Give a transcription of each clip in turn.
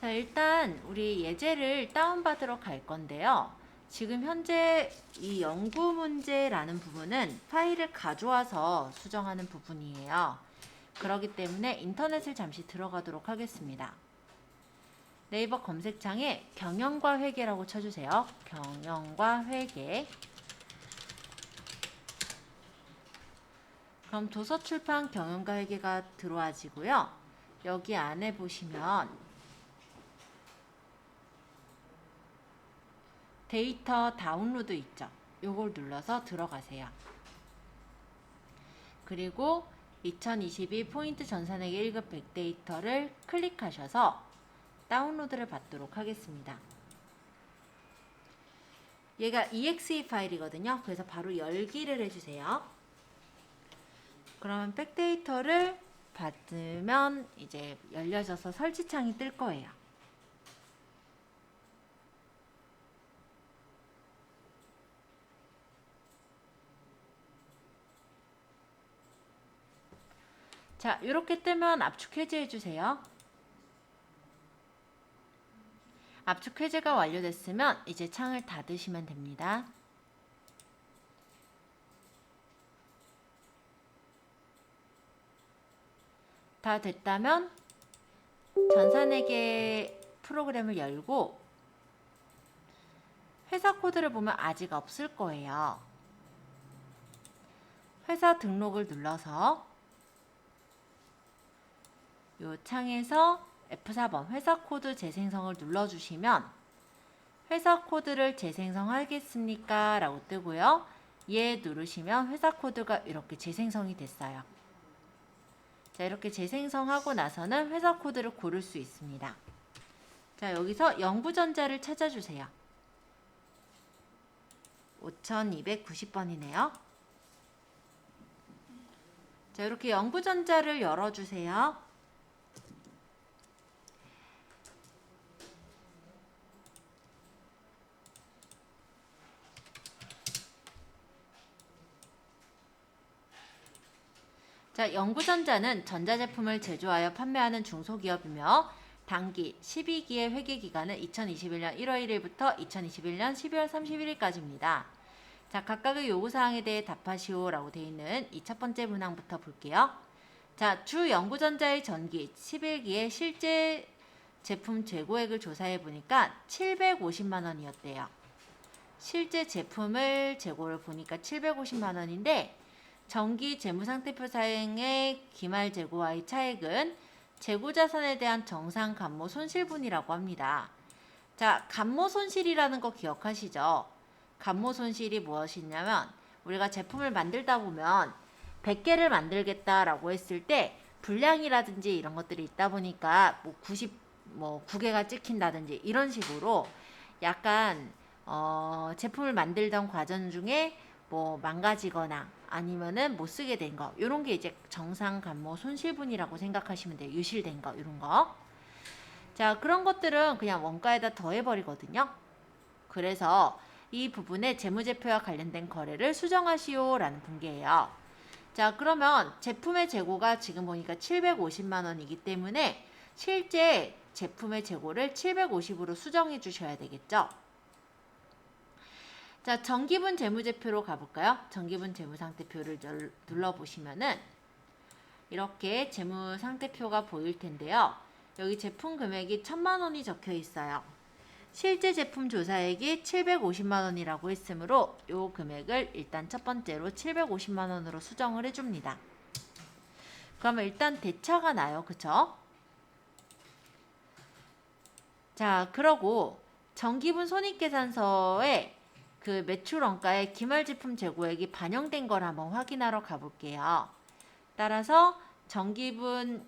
자, 일단 우리 예제를 다운받으러 갈 건데요. 지금 현재 이 연구 문제라는 부분은 파일을 가져와서 수정하는 부분이에요. 그렇기 때문에 인터넷을 잠시 들어가도록 하겠습니다. 네이버 검색창에 경영과 회계라고 쳐주세요. 경영과 회계. 그럼 도서출판 경영과 회계가 들어와지고요. 여기 안에 보시면 데이터 다운로드 있죠. 요걸 눌러서 들어가세요. 그리고 2022 포인트 전산회계 1급 100 데이터를 클릭하셔서 다운로드를 받도록 하겠습니다. 얘가 exe 파일이거든요. 그래서 바로 열기를 해주세요. 그러면 백데이터를 받으면 이제 열려져서 설치창이 뜰 거예요. 자, 이렇게 뜨면 압축 해제해 주세요. 압축 해제가 완료됐으면 이제 창을 닫으시면 됩니다. 다 됐다면 전산회계 프로그램을 열고 회사 코드를 보면 아직 없을 거예요. 회사 등록을 눌러서 이 창에서 F4번 회사 코드 재생성을 눌러주시면 회사 코드를 재생성하겠습니까? 라고 뜨고요. 예 누르시면 회사 코드가 이렇게 재생성이 됐어요. 자, 이렇게 재생성하고 나서는 회사 코드를 고를 수 있습니다. 자, 여기서 영구전자를 찾아주세요. 5290번이네요. 자, 이렇게 영구전자를 열어주세요. 자, 영구전자는 전자제품을 제조하여 판매하는 중소기업이며 단기 12기의 회계기간은 2021년 1월 1일부터 2021년 12월 31일까지입니다. 자, 각각의 요구사항에 대해 답하시오 라고 되어 있는 이 첫 번째 문항부터 볼게요. 자, 주 영구전자의 전기 11기의 실제 제품 재고액을 조사해 보니까 750만원이었대요. 실제 제품을 재고를 보니까 750만원인데 정기 재무상태표 사행의 기말 재고와의 차액은 재고자산에 대한 정상 감모 손실분이라고 합니다. 자, 감모 손실이라는 거 기억하시죠? 감모 손실이 무엇이냐면 우리가 제품을 만들다 보면 100개를 만들겠다라고 했을 때 불량이라든지 이런 것들이 있다 보니까 뭐 99개가 찍힌다든지 이런 식으로 약간 제품을 만들던 과정 중에 뭐 망가지거나 아니면은 못 쓰게 된 거 이런 게 이제 정상 감모 손실분이라고 생각하시면 돼요. 유실된 거 이런 거. 자, 그런 것들은 그냥 원가에다 더해버리거든요. 그래서 이 부분에 재무제표와 관련된 거래를 수정하시오 라는 분계예요. 자, 그러면 제품의 재고가 지금 보니까 750만원이기 때문에 실제 제품의 재고를 750으로 수정해 주셔야 되겠죠. 자, 정기분 재무제표로 가볼까요? 정기분 재무상태표를 눌러보시면은 이렇게 재무상태표가 보일 텐데요. 여기 제품 금액이 1000만원이 적혀 있어요. 실제 제품 조사액이 750만원이라고 했으므로 이 금액을 일단 첫 번째로 750만원으로 수정을 해줍니다. 그러면 일단 대차가 나요. 그쵸? 자, 그러고 정기분 손익계산서에 그 매출 원가에 기말 제품 재고액이 반영된 걸 한번 확인하러 가볼게요. 따라서 정기분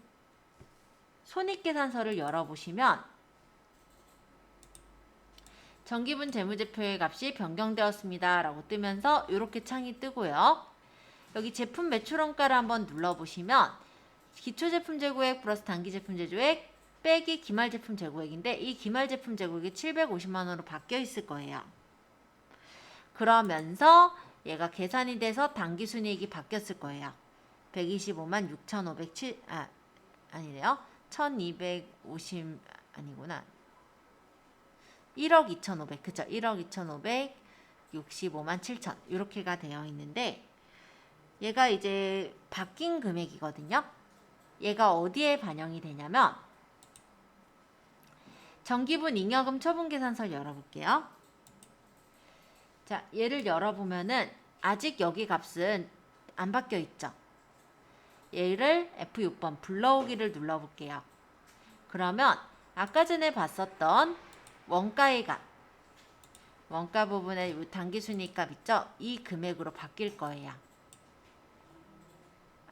손익계산서를 열어보시면 정기분 재무제표의 값이 변경되었습니다 라고 뜨면서 이렇게 창이 뜨고요. 여기 제품 매출 원가를 한번 눌러보시면 기초제품 재고액 플러스 단기제품 재고액 빼기 기말제품 재고액인데 이 기말제품 재고액이 750만원으로 바뀌어 있을 거예요. 그러면서 얘가 계산이 돼서 당기순이익이 바뀌었을 거예요. 125만 6,507 아니래요. 1250 아니구나. 1억 2,500 그쵸? 1억 2,565만 7천 이렇게가 되어 있는데 얘가 이제 바뀐 금액이거든요. 얘가 어디에 반영이 되냐면 정기분 잉여금 처분계산서를 열어볼게요. 자, 얘를 열어보면은 아직 여기 값은 안 바뀌어 있죠. 얘를 F6번 불러오기를 눌러볼게요. 그러면 아까 전에 봤었던 원가의 값, 원가 부분의 당기순이익 값 있죠? 이 금액으로 바뀔 거예요.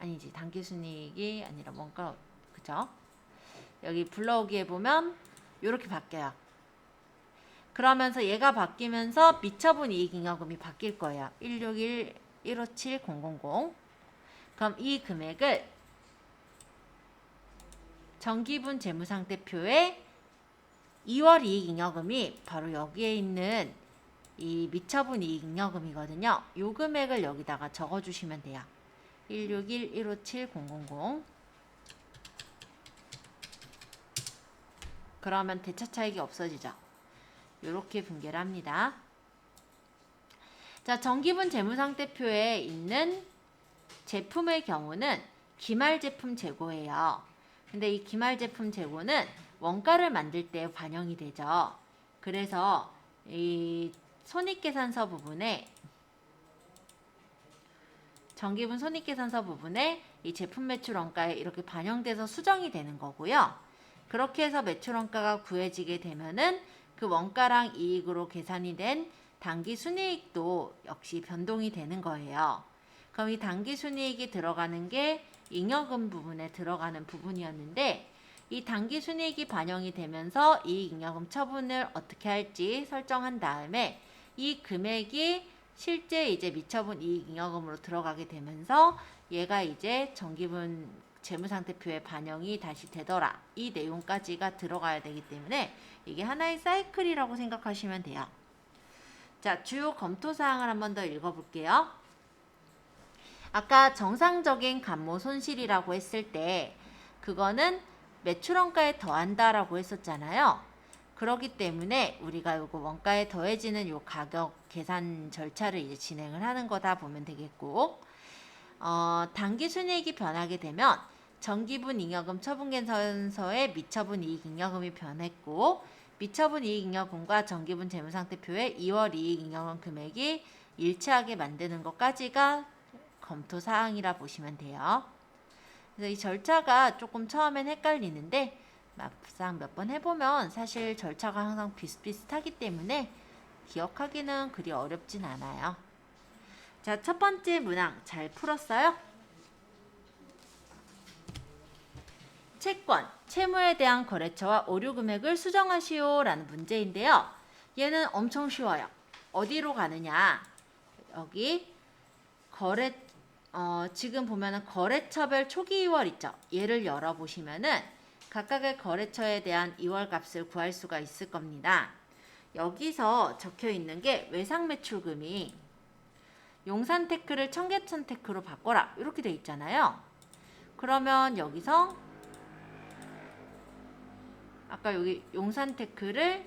아니지, 당기순이익이 아니라 원가, 그죠? 여기 불러오기에 보면 이렇게 바뀌어요. 그러면서 얘가 바뀌면서 미처분 이익잉여금이 바뀔 거예요. 161-157-000. 그럼 이 금액을 정기분 재무상태표에 2월 이익잉여금이 바로 여기에 있는 이 미처분 이익잉여금이거든요. 이 금액을 여기다가 적어주시면 돼요. 161-157-000. 그러면 대차 차익이 없어지죠. 이렇게 분개를 합니다. 자, 정기분 재무상태표에 있는 제품의 경우는 기말 제품 재고예요. 근데 이 기말 제품 재고는 원가를 만들 때 반영이 되죠. 그래서 이 손익계산서 부분에 정기분 손익계산서 부분에 이 제품 매출 원가에 이렇게 반영돼서 수정이 되는 거고요. 그렇게 해서 매출 원가가 구해지게 되면은 그 원가랑 이익으로 계산이 된 당기 순이익도 역시 변동이 되는 거예요. 그럼 이 당기 순이익이 들어가는 게 잉여금 부분에 들어가는 부분이었는데 이 당기 순이익이 반영이 되면서 이 잉여금 처분을 어떻게 할지 설정한 다음에 이 금액이 실제 이제 미처분 이익 잉여금으로 들어가게 되면서 얘가 이제 정기분 재무상태표에 반영이 다시 되더라. 이 내용까지가 들어가야 되기 때문에 이게 하나의 사이클이라고 생각하시면 돼요. 자, 주요 검토사항을 한 번 더 읽어볼게요. 아까 정상적인 감모 손실이라고 했을 때 그거는 매출원가에 더한다라고 했었잖아요. 그렇기 때문에 우리가 요거 원가에 더해지는 요 가격 계산 절차를 이제 진행을 하는 거다 보면 되겠고, 당기순이익이 변하게 되면 정기분 잉여금 처분계산서에 미처분 이익잉여금이 변했고, 미처분 이익잉여금과 정기분 재무상태표의 2월 이익잉여금 금액이 일치하게 만드는 것까지가 검토사항이라 보시면 돼요. 그래서 이 절차가 조금 처음엔 헷갈리는데 막상 몇 번 해보면 사실 절차가 항상 비슷비슷하기 때문에 기억하기는 그리 어렵진 않아요. 자, 첫 번째 문항 잘 풀었어요? 채권, 채무에 대한 거래처와 오류 금액을 수정하시오 라는 문제인데요. 얘는 엄청 쉬워요. 어디로 가느냐? 여기 지금 보면은 거래처별 초기 2월 있죠? 얘를 열어보시면은 각각의 거래처에 대한 2월 값을 구할 수가 있을 겁니다. 여기서 적혀 있는 게 외상매출금이 용산테크를 청계천테크로 바꿔라 이렇게 돼 있잖아요. 그러면 여기서 아까 여기 용산테크를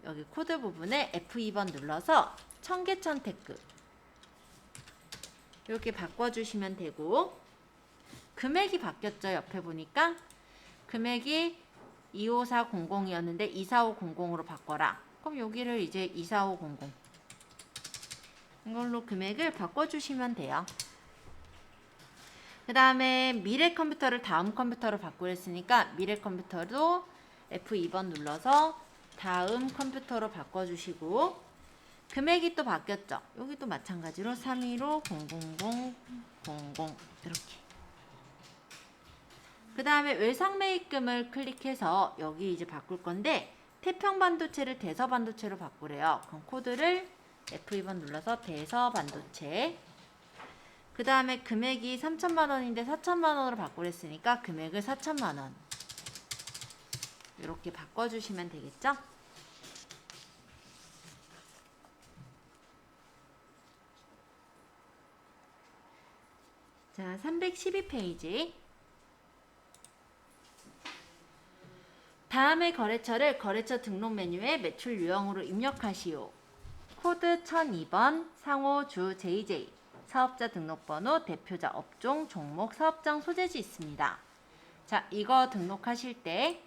여기 코드 부분에 F2번 눌러서 청계천테크 이렇게 바꿔주시면 되고, 금액이 바뀌었죠. 옆에 보니까 금액이 25400이었는데 24500으로 바꿔라. 그럼 여기를 이제 24500 이걸로 금액을 바꿔주시면 돼요. 그 다음에 미래 컴퓨터를 다음 컴퓨터로 바꾸랬으니까 미래 컴퓨터도 F2번 눌러서 다음 컴퓨터로 바꿔주시고, 금액이 또 바뀌었죠. 여기도 마찬가지로 315-000-00 이렇게. 그 다음에 외상매입금을 클릭해서 여기 이제 바꿀 건데 태평반도체를 대서반도체로 바꾸래요. 그럼 코드를 F2번 눌러서 대서반도체. 그 다음에 금액이 3천만 원인데 4천만 원으로 바꾸랬으니까 금액을 4천만 원 이렇게 바꿔주시면 되겠죠? 자, 312페이지. 다음의 거래처를 거래처 등록 메뉴에 매출 유형으로 입력하시오. 코드 1002번 상호주 JJ 사업자 등록번호 대표자 업종 종목 사업장 소재지 있습니다. 자, 이거 등록하실 때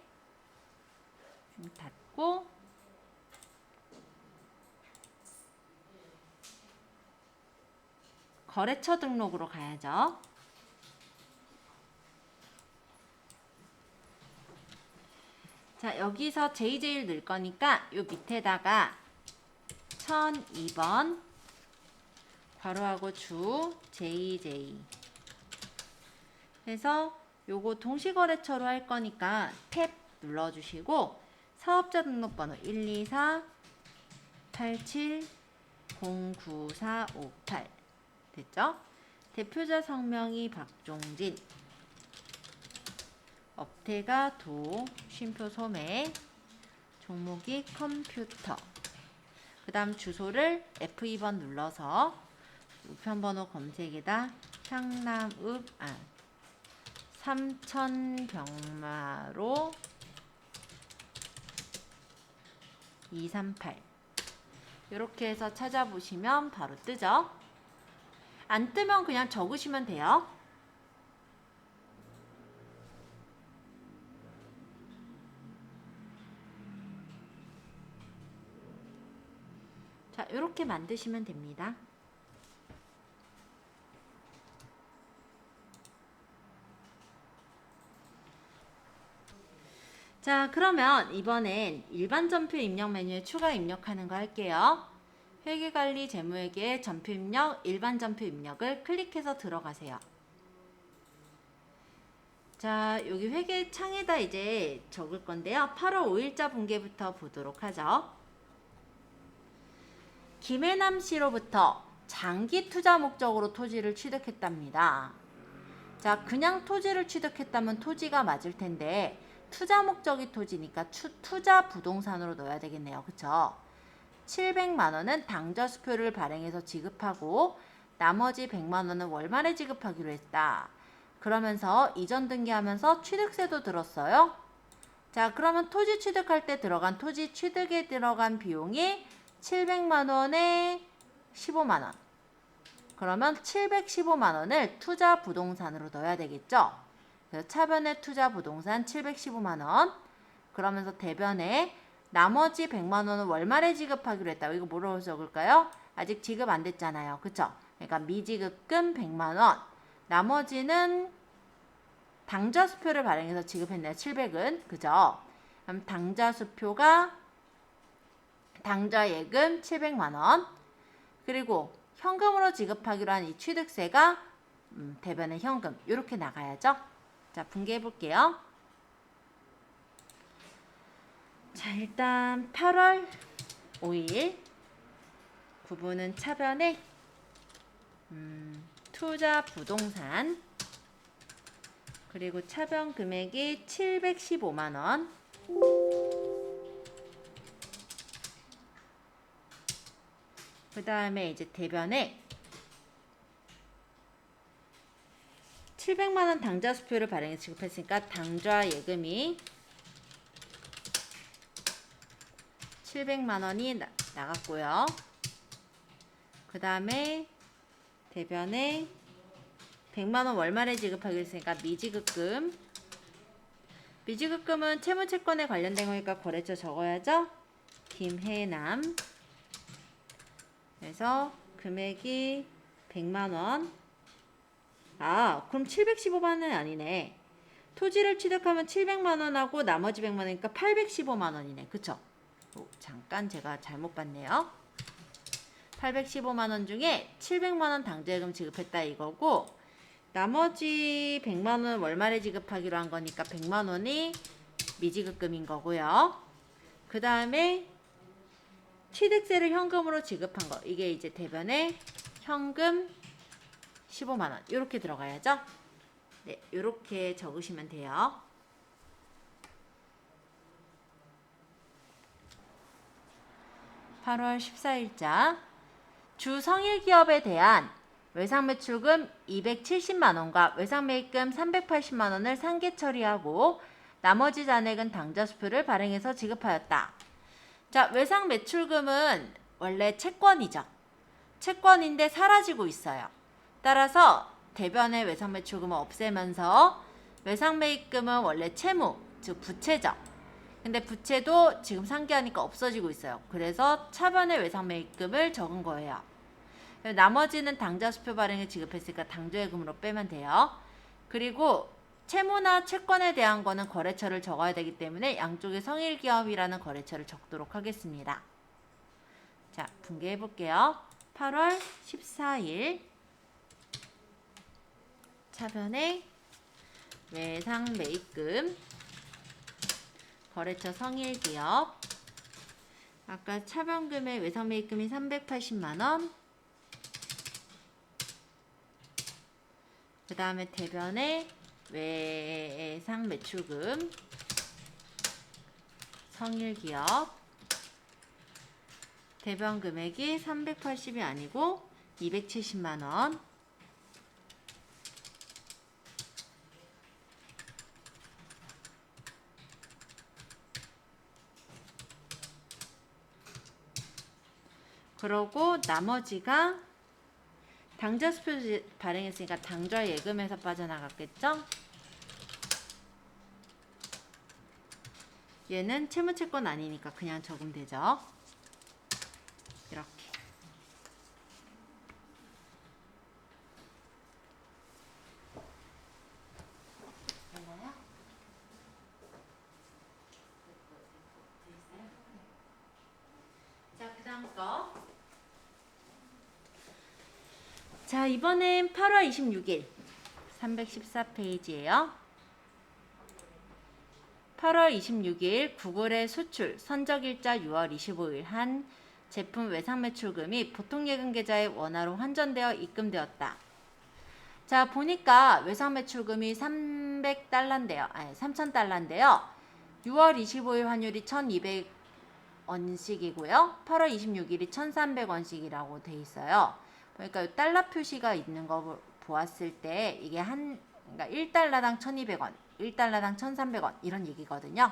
닫고 거래처 등록으로 가야죠. 자, 여기서 JJ를 넣을 거니까 요 밑에다가 1002번 괄호하고 주 JJ 해서 요거 동시거래처로 할 거니까 탭 눌러주시고 사업자 등록번호 124 87 09458 됐죠? 대표자 성명이 박종진, 업태가 도, 쉼표 소매, 종목이 컴퓨터. 그 다음 주소를 F2번 눌러서 우편번호 검색에다 향남읍 삼천병마로 238 이렇게 해서 찾아보시면 바로 뜨죠. 안 뜨면 그냥 적으시면 돼요. 자, 이렇게 만드시면 됩니다. 자, 그러면 이번엔 일반 전표 입력 메뉴에 추가 입력하는 거 할게요. 회계관리 재무회계 전표 입력, 일반 전표 입력을 클릭해서 들어가세요. 자, 여기 회계 창에다 이제 적을 건데요. 8월 5일자 분기부터 보도록 하죠. 김해남 씨로부터 장기 투자 목적으로 토지를 취득했답니다. 자, 그냥 토지를 취득했다면 토지가 맞을 텐데 투자 목적이 토지니까 투자 부동산으로 넣어야 되겠네요. 그쵸? 700만 원은 당좌 수표를 발행해서 지급하고 나머지 100만 원은 월말에 지급하기로 했다. 그러면서 이전 등기하면서 취득세도 들었어요. 자, 그러면 토지 취득할 때 들어간 토지 취득에 들어간 비용이 700만 원에 15만 원. 그러면 715만 원을 투자 부동산으로 넣어야 되겠죠? 그래서 차변에 투자 부동산 715만 원. 그러면서 대변에 나머지 100만 원은 월말에 지급하기로 했다. 이거 뭐라고 적을까요? 아직 지급 안 됐잖아요. 그쵸? 그러니까 미지급금 100만 원. 나머지는 당좌 수표를 발행해서 지급했네요. 700은. 그죠? 그럼 당좌 수표가 당좌 예금 700만 원. 그리고 현금으로 지급하기로 한 이 취득세가 대변에 현금. 이렇게 나가야죠. 자, 분개해 볼게요. 자, 일단 8월 5일 구분은 차변에 투자 부동산 그리고 차변 금액이 715만 원. 그 다음에 이제 대변에 700만 원 당좌 수표를 발행해서 지급했으니까 당좌 예금이 700만 원이 나갔고요. 그 다음에 대변에 100만 원 월말에 지급하기로 했으니까 미지급금. 미지급금은 채무채권에 관련된 거니까 거래처 적어야죠. 김해남. 그래서 금액이 100만 원. 아, 그럼 715만 원은 아니네. 토지를 취득하면 700만 원하고 나머지 100만 원이니까 815만 원이네. 그쵸? 잠깐 제가 잘못 봤네요. 815만 원 중에 700만 원 당좌예금 지급했다 이거고 나머지 100만 원 월말에 지급하기로 한 거니까 100만 원이 미지급금인 거고요. 그 다음에 취득세를 현금으로 지급한 거. 이게 이제 대변에 현금 15만 원. 이렇게 들어가야죠. 네, 이렇게 적으시면 돼요. (8월 14일자) 주 성일 기업에 대한 외상 매출금 270만 원과 외상 매입금 380만 원을 상계 처리하고 나머지 잔액은 당좌수표를 발행해서 지급하였다. 자, 외상 매출금은 원래 채권이죠. 채권인데 사라지고 있어요. 따라서 대변의 외상 매출금을 없애면서 외상 매입금은 원래 채무, 즉 부채죠. 근데 부채도 지금 상기하니까 없어지고 있어요. 그래서 차변의 외상 매입금을 적은 거예요. 나머지는 당좌수표 발행에 지급했으니까 당좌예금으로 빼면 돼요. 그리고 채무나 채권에 대한 거는 거래처를 적어야 되기 때문에 양쪽에 성일기업이라는 거래처를 적도록 하겠습니다. 자, 분개해 볼게요. 8월 14일 차변의 외상 매입금 거래처 성일기업. 아까 차변금의 외상 매입금이 380만원. 그 다음에 대변의 외상 매출금 성일기업. 대변 금액이 380이 아니고 270만원. 그러고 나머지가 당좌수표 발행했으니까 당좌예금에서 빠져나갔겠죠? 얘는 채무채권 아니니까 그냥 적으면 되죠. 이렇게. 됐나요? 자, 그 다음 거. 자, 이번엔 8월 26일 314페이지예요. 8월 26일 구글의 수출 선적일자 6월 25일 한 제품 외상 매출금이 보통예금 계좌에 원화로 환전되어 입금되었다. 자, 보니까 외상 매출금이 300달러인데요. 아니, 3,000달러인데요. 6월 25일 환율이 1,200원씩이고요. 8월 26일이 1,300원씩이라고 돼 있어요. 그러니까 이 달러 표시가 있는 거 보았을 때 이게 그러니까 1달러당 1,200원, 1달러당 1,300원 이런 얘기거든요.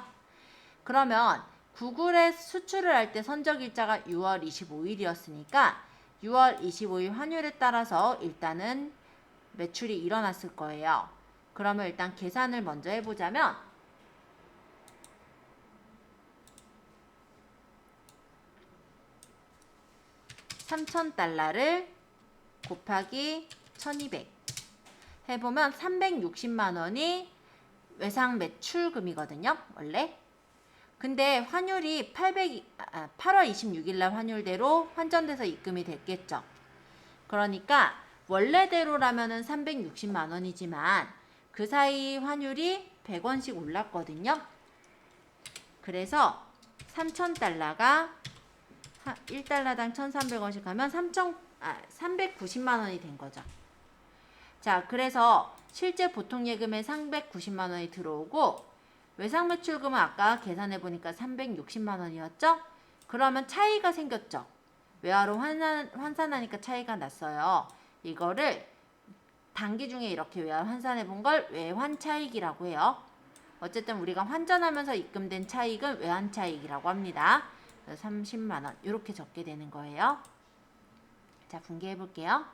그러면 구글에 수출을 할 때 선적일자가 6월 25일이었으니까 6월 25일 환율에 따라서 일단은 매출이 일어났을 거예요. 그러면 일단 계산을 먼저 해보자면 3,000달러를 곱하기 1,200 해보면 360만원이 외상 매출금이거든요. 원래. 근데 환율이 8월 26일 날 환율대로 환전돼서 입금이 됐겠죠. 그러니까 원래대로라면은 360만원이지만 그 사이 환율이 100원씩 올랐거든요. 그래서 3,000달러가 1달러당 1,300원씩 하면 390만원이 된 거죠. 자, 그래서 실제 보통예금에 390만원이 들어오고 외상 매출금은 아까 계산해 보니까 360만원이었죠? 그러면 차이가 생겼죠. 외화로 환산하니까 차이가 났어요. 이거를 단기 중에 이렇게 외화 환산해 본 걸 외환 차익이라고 해요. 어쨌든 우리가 환전하면서 입금된 차익은 외환 차익이라고 합니다. 30만원 이렇게 적게 되는 거예요. 자, 분개해 볼게요.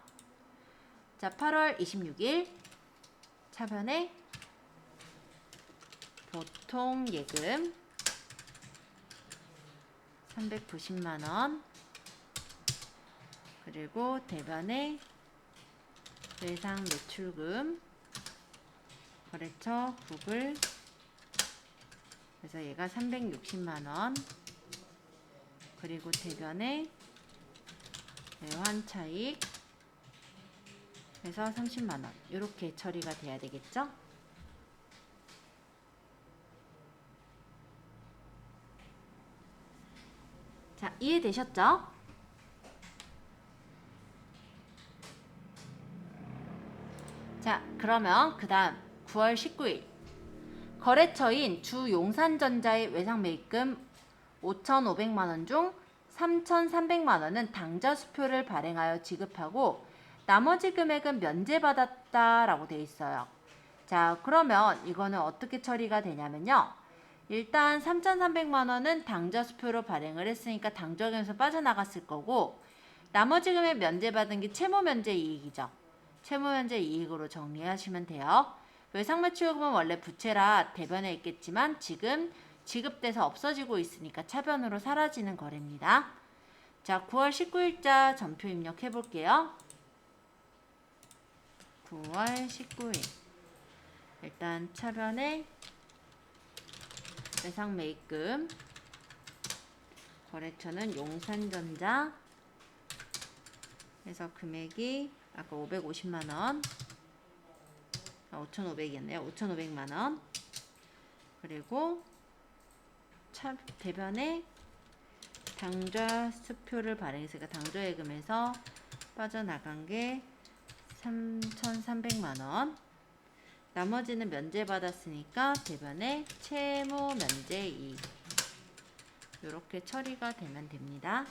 자, 8월 26일 차변에 보통예금 390만원 그리고 대변에 외상 매출금 거래처 구글 그래서 얘가 360만원 그리고 대변에 외환 차익 그래서 30만원 이렇게 처리가 돼야 되겠죠? 자, 이해되셨죠? 자, 그러면 그 다음 9월 19일 거래처인 주용산전자의 외상 매입금 5,500만원 중 3,300만원은 당좌수표를 발행하여 지급하고 나머지 금액은 면제받았다라고 되어 있어요. 자, 자, 그러면 이거는 어떻게 처리가 되냐면요. 일단 3,300만 원은 당좌 수표로 발행을 했으니까 당좌금에서 빠져나갔을 거고, 나머지 금액 면제받은 게 채무 면제 이익이죠. 채무 면제 이익으로 정리하시면 돼요. 외상매출요금은 원래 부채라 대변에 있겠지만 지금 지급돼서 없어지고 있으니까 차변으로 사라지는 거래입니다. 자, 9월 19일자 전표 입력해 볼게요. 9월 19일. 일단 차변에 외상매입금, 거래처는 용산전자, 그래서 금액이 아까 550만원, 5,500이었네요. 5,500만원. 그리고 대변에 당좌 수표를 발행했으니까 당좌예금에서 빠져나간 게 3,300만원. 나머지는 면제받았으니까 대변에 채무 면제 이익. 이렇게 처리가 되면 됩니다.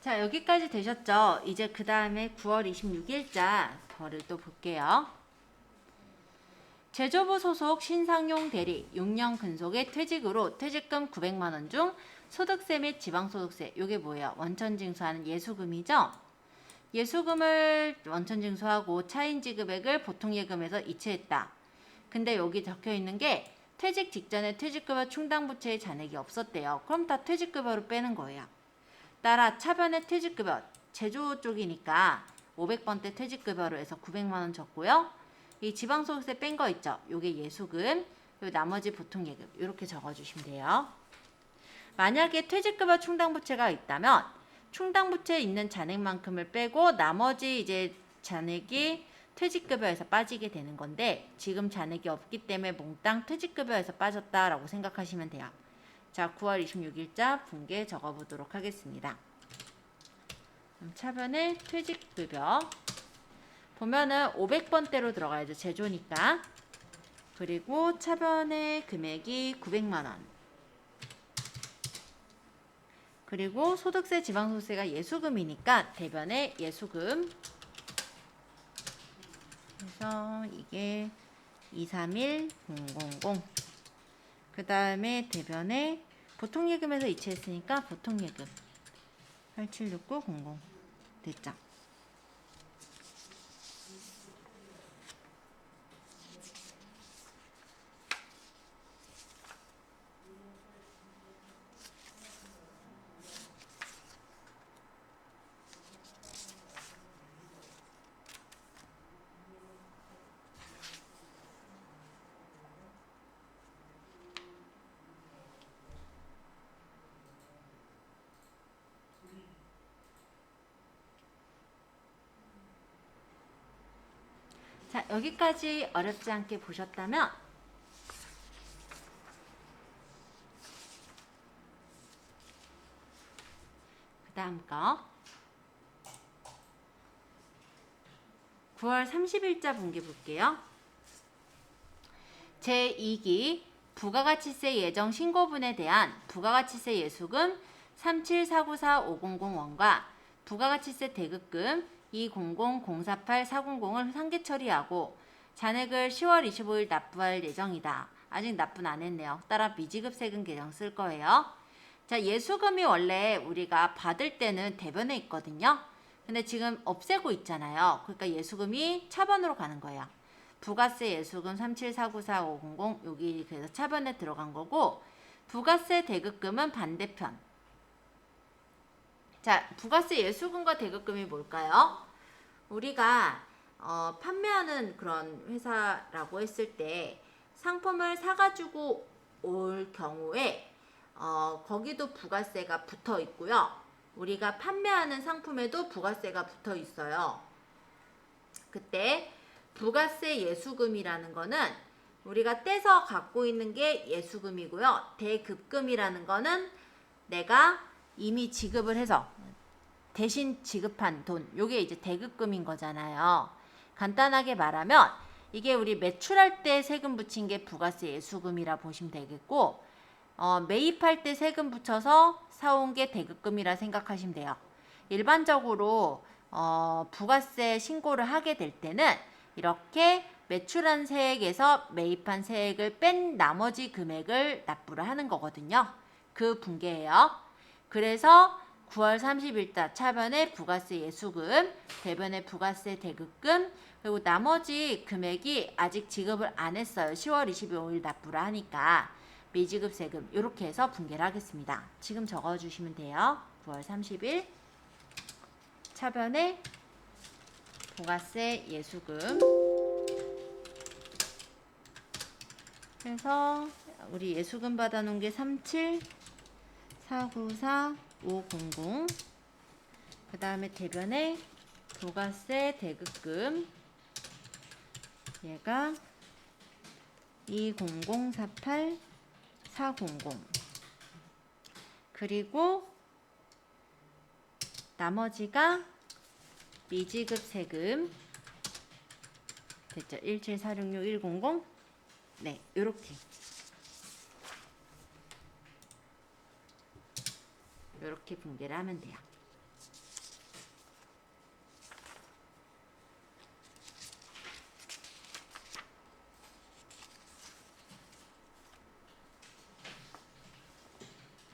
자, 여기까지 되셨죠? 이제 그 다음에 9월 26일자 거를 또 볼게요. 제조부 소속 신상용 대리 6년 근속의 퇴직으로 퇴직금 900만원 중 소득세 및 지방소득세, 요게 뭐예요? 원천징수하는 예수금이죠? 예수금을 원천징수하고 차인지급액을 보통예금에서 이체했다. 근데 여기 적혀있는 게 퇴직 직전에 퇴직급여 충당부채의 잔액이 없었대요. 그럼 다 퇴직급여로 빼는 거예요. 따라 차변의 퇴직급여, 제조 쪽이니까 500번대 퇴직급여로 해서 900만원 적고요. 이 지방소득세 뺀 거 있죠? 요게 예수금, 요 나머지 보통예금 이렇게 적어주시면 돼요. 만약에 퇴직급여 충당부채가 있다면 충당부채에 있는 잔액만큼을 빼고 나머지 이제 잔액이 퇴직급여에서 빠지게 되는 건데 지금 잔액이 없기 때문에 몽땅 퇴직급여에서 빠졌다라고 생각하시면 돼요. 자, 9월 26일자 분계 적어보도록 하겠습니다. 차변의 퇴직급여 보면은 500번대로 들어가야죠. 제조니까. 그리고 차변의 금액이 900만원. 그리고 소득세, 지방소득세가 예수금이니까 대변의 예수금. 그래서 이게 231000. 그 다음에 대변에 보통예금에서 이체했으니까 보통예금 876900 됐죠. 자, 여기까지 어렵지 않게 보셨다면 그 다음 거 9월 30일자 분기 볼게요. 제2기 부가가치세 예정 신고분에 대한 부가가치세 예수금 37494,500원과 부가가치세 대급금 200,048,400을 상계 처리하고 잔액을 10월 25일 납부할 예정이다. 아직 납부는 안 했네요. 따라 미지급 세금 계정 쓸 거예요. 자, 예수금이 원래 우리가 받을 때는 대변에 있거든요. 근데 지금 없애고 있잖아요. 그러니까 예수금이 차변으로 가는 거예요. 부가세 예수금 37494,500 여기 그래서 차변에 들어간 거고 부가세 대급금은 반대편 자, 부가세 예수금과 대급금이 뭘까요? 우리가 판매하는 그런 회사라고 했을 때 상품을 사가지고 올 경우에 거기도 부가세가 붙어 있고요. 우리가 판매하는 상품에도 부가세가 붙어 있어요. 그때 부가세 예수금이라는 거는 우리가 떼서 갖고 있는 게 예수금이고요. 대급금이라는 거는 내가 이미 지급을 해서 대신 지급한 돈, 요게 이제 대급금인 거잖아요. 간단하게 말하면 이게 우리 매출할 때 세금 붙인 게 부가세 예수금이라 보시면 되겠고, 매입할 때 세금 붙여서 사온 게 대급금이라 생각하시면 돼요. 일반적으로 부가세 신고를 하게 될 때는 이렇게 매출한 세액에서 매입한 세액을 뺀 나머지 금액을 납부를 하는 거거든요. 그 분계예요. 그래서 9월 30일자 차변에 부가세 예수금, 대변에 부가세 대급금, 그리고 나머지 금액이 아직 지급을 안 했어요. 10월 25일 납부를 하니까 미지급 세금 이렇게 해서 분계를 하겠습니다. 지금 적어주시면 돼요. 9월 30일 차변에 부가세 예수금. 그래서 우리 예수금 받아놓은 게 37, 494, 500. 그 다음에 대변에 부가세 대급금. 얘가 20048, 400. 그리고 나머지가 미지급 세금. 됐죠? 17466, 100. 네, 요렇게. 요렇게 분계를 하면 돼요.